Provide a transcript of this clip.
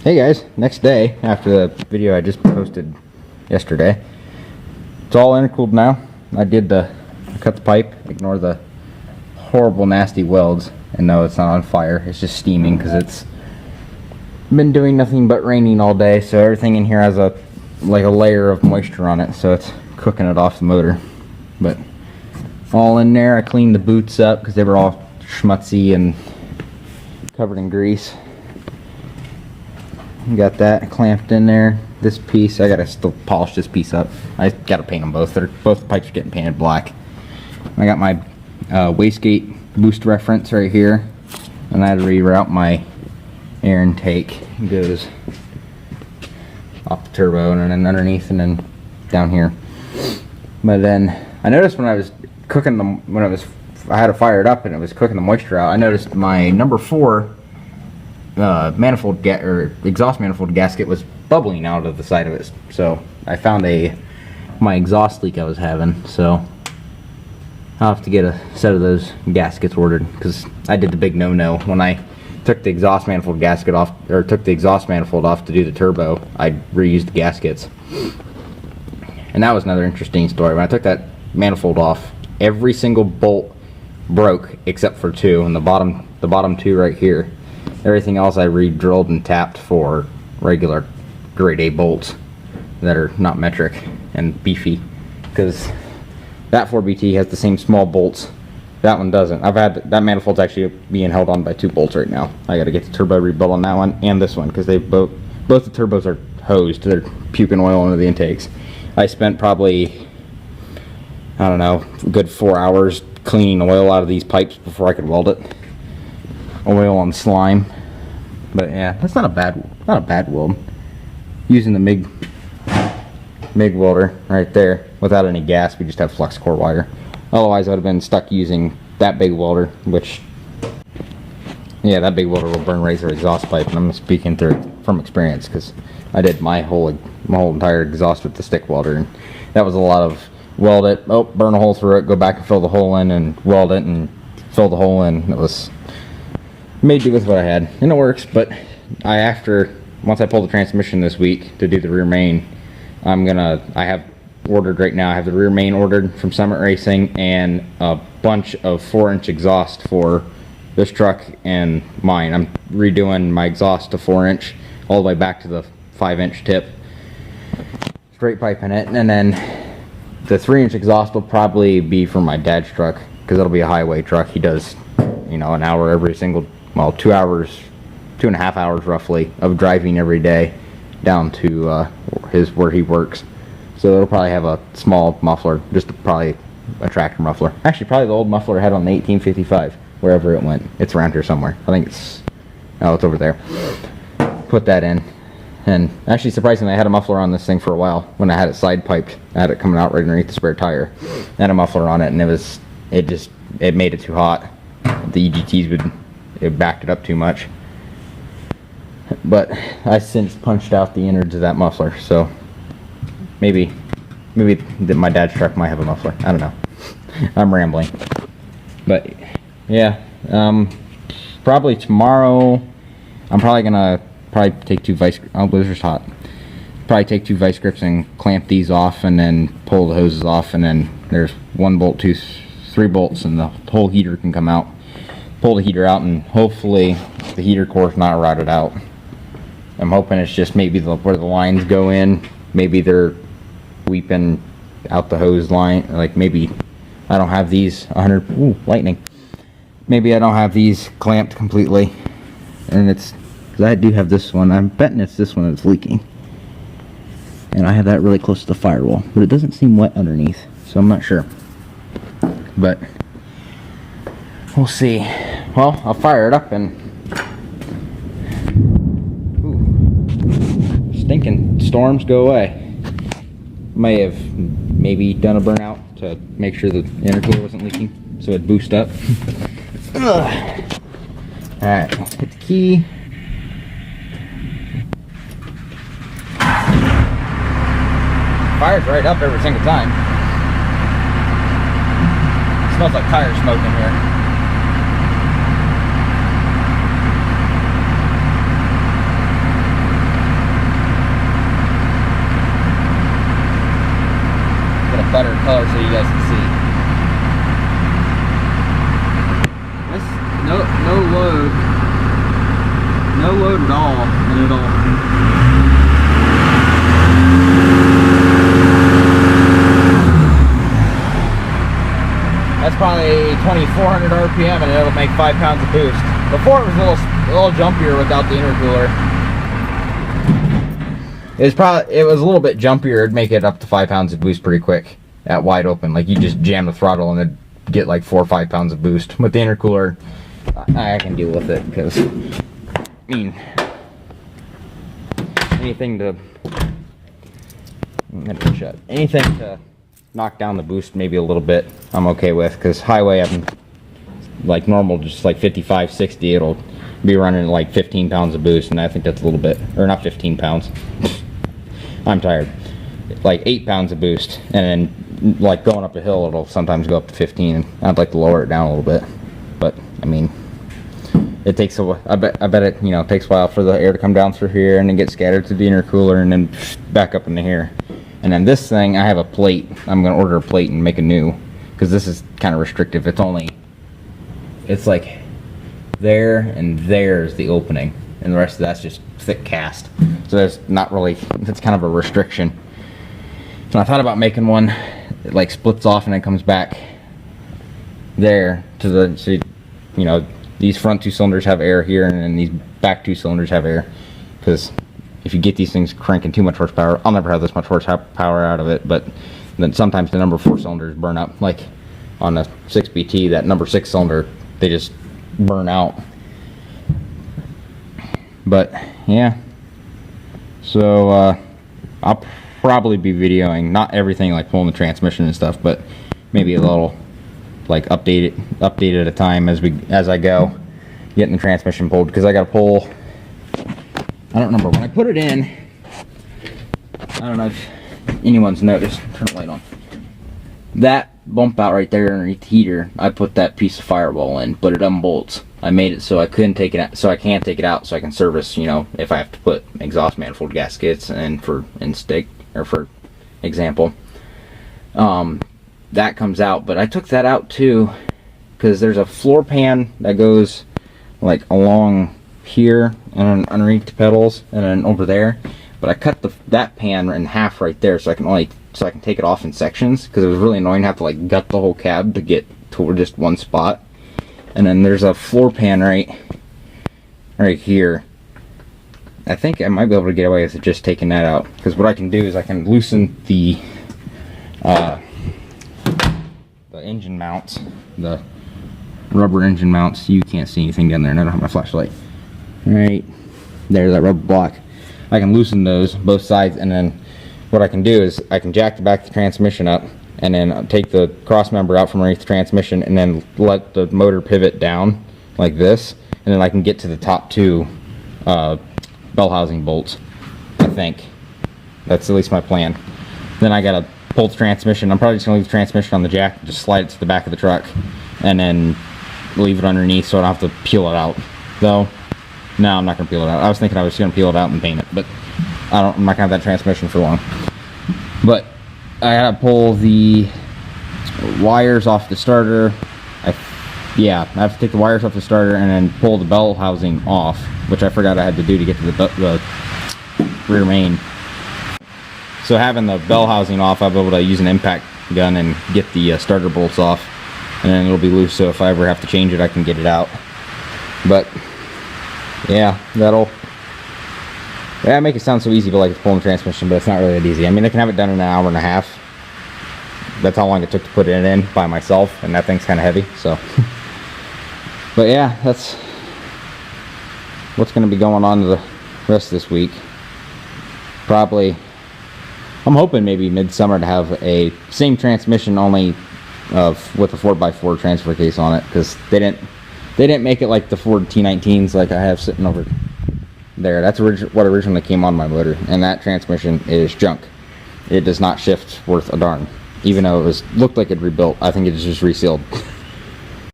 Hey guys, next day after the video I just posted yesterday. It's all intercooled now. I cut the pipe, ignore the horrible nasty welds, and no, it's not on fire. It's just steaming because it's been doing nothing but raining all day, so everything in here has a layer of moisture on it, so it's cooking it off the motor. But all in there. I cleaned the boots up because they were all schmutzy and covered in grease. Got that clamped in there. This piece, I gotta still polish this piece up. I gotta paint them both. Both pipes are getting painted black. I got my wastegate boost reference right here, and I had to reroute my air intake. It goes off the turbo and then underneath and then down here. But then I noticed when I was cooking them, I had to fire it up and it was cooking the moisture out. I noticed my number 4 exhaust manifold gasket was bubbling out of the side of it. So I found my exhaust leak I was having. So I'll have to get a set of those gaskets ordered, because I did the big no-no when I took the exhaust manifold gasket off, or took the exhaust manifold off to do the turbo. I reused the gaskets, and that was another interesting story. When I took that manifold off, every single bolt broke except for 2, and the bottom 2 right here. Everything else I re-drilled and tapped for regular grade A bolts that are not metric and beefy, because that 4BT has the same small bolts. That one doesn't. That manifold's actually being held on by 2 bolts right now. I got to get the turbo rebuilt on that one and this one, because they both the turbos are hosed. They're puking oil into the intakes. I spent probably, I don't know, a good 4 hours cleaning oil out of these pipes before I could weld it. Oil and slime. But yeah, that's not a bad weld. Using the MIG welder right there without any gas. We just have flux core wire. Otherwise I would have been stuck using that big welder, which, yeah, that big welder will burn right through exhaust pipe, and I'm speaking from experience, because I did my whole entire exhaust with the stick welder, and that was a lot of weld it, burn a hole through it, go back and fill the hole in, and weld it and fill the hole in. It was made do with what I had, and it works. But once I pull the transmission this week to do the rear main, I have ordered right now. I have the rear main ordered from Summit Racing, and a bunch of 4-inch exhaust for this truck and mine. I'm redoing my exhaust to 4-inch all the way back to the 5-inch tip, straight pipe in it, and then the 3-inch exhaust will probably be for my dad's truck, because it'll be a highway truck. He does, an hour every single, 2 hours, 2.5 hours roughly of driving every day down to where he works. So it'll probably have a small muffler, just probably a tractor muffler. Actually, probably the old muffler I had on the 1855, wherever it went. It's around here somewhere. I think it's over there. Put that in. And actually, surprisingly, I had a muffler on this thing for a while. When I had it side piped, I had it coming out right underneath the spare tire. I had a muffler on it, and it made it too hot. The EGTs it backed it up too much. But I since punched out the innards of that muffler, so maybe my dad's truck might have a muffler. I don't know. I'm rambling. But yeah, probably tomorrow I'm probably gonna take 2 vice. Oh, blizzard's hot. Probably take 2 vice grips and clamp these off, and then pull the hoses off, and then there's 1 bolt, 2, 3 bolts, and the whole heater can come out. Pull the heater out, and hopefully the heater core is not routed out. I'm hoping it's just maybe where the lines go in. Maybe they're weeping out the hose line. Like, maybe I don't have these 100. Ooh, lightning. Maybe I don't have these clamped completely, and because I do have this one. I'm betting it's this one that's leaking, and I have that really close to the firewall, but it doesn't seem wet underneath, so I'm not sure. But we'll see. Well, I'll fire it up, and stinking storms go away. May have done a burnout to make sure the intercooler wasn't leaking, so it'd boost up. Alright, hit the key. Fire's right up every single time. It smells like tire smoke in here. you guys can see. This no load at all, and it'll. That's probably 2,400 RPM, and it'll make 5 pounds of boost. Before it was a little jumpier without the intercooler. It was a little bit jumpier. It'd make it up to 5 pounds of boost pretty quick at wide open. Like you just jam the throttle and it'd get like 4 or 5 pounds of boost. With the intercooler, I can deal with it because I mean anything to knock down the boost maybe a little bit, I'm okay with, because highway I'm like normal, just like 55, 60, it'll be running like 15 pounds of boost, and I think that's a little bit, or not 15 pounds. I'm tired. Like 8 pounds of boost, and then like going up a hill, it'll sometimes go up to 15. And I'd like to lower it down a little bit, but I mean, it takes a while. I bet it takes a while for the air to come down through here and then get scattered to the intercooler and then back up into here. And then this thing, I have a plate. I'm gonna order a plate and make a new, because this is kind of restrictive. It's like there and there's the opening, and the rest of that's just thick cast. So there's not really, it's kind of a restriction. So I thought about making one that like splits off and then comes back there to the, so these front 2 cylinders have air here, and then these back 2 cylinders have air, because if you get these things cranking too much horsepower, I'll never have this much horsepower out of it, but then sometimes the number 4 cylinders burn up. Like on the 6BT, that number 6 cylinder, they just burn out. But yeah, so I'll probably be videoing, not everything like pulling the transmission and stuff, but maybe a little like update at a time as I go, getting the transmission pulled, because I got to pull. I don't remember when I put it in. I don't know if anyone's noticed. Turn the light on. That bump out right there underneath the heater, I put that piece of firewall in, but it unbolts. I made it so I couldn't take it out, so I can't take it out, so I can service, if I have to put exhaust manifold gaskets and for example. That comes out, but I took that out too, because there's a floor pan that goes like along here and underneath the pedals and then over there, but I cut that pan in half right there, so I can take it off in sections, because it was really annoying to have to like gut the whole cab to get to just one spot. And then there's a floor pan right here. I think I might be able to get away with just taking that out, because what I can do is I can loosen the engine mounts, the rubber engine mounts. You can't see anything down there, and I don't have my flashlight. Right there's that rubber block. I can loosen those both sides, and then what I can do is I can jack the back of the transmission up, and then take the cross member out from underneath the transmission, and then let the motor pivot down like this, and then I can get to the top 2 bell housing bolts. I think that's at least my plan. Then I gotta pull the transmission. I'm probably just gonna leave the transmission on the jack and just slide it to the back of the truck, and then leave it underneath so I don't have to peel it out. Though, no, I'm not gonna peel it out. I was thinking I was gonna peel it out and paint it, but I'm not gonna have that transmission for long. But I gotta pull the wires off the starter. I have to take the wires off the starter and then pull the bell housing off, which I forgot I had to do to get to the rear main. So having the bell housing off, I'll be able to use an impact gun and get the starter bolts off, and then it'll be loose, so if I ever have to change it, I can get it out. But yeah, that'll make it sound so easy, but like it's pulling the transmission, but it's not really that easy. I mean, I can have it done in an hour and a half. That's how long it took to put it in by myself, and that thing's kind of heavy, so. But yeah, that's what's going to be going on the rest of this week. Probably, I'm hoping maybe midsummer to have a same transmission, only with a 4x4 transfer case on it, because they didn't make it like the Ford T19s like I have sitting over there. That's what originally came on my motor, and that transmission is junk. It does not shift worth a darn, even though it looked like it rebuilt. I think it's just resealed.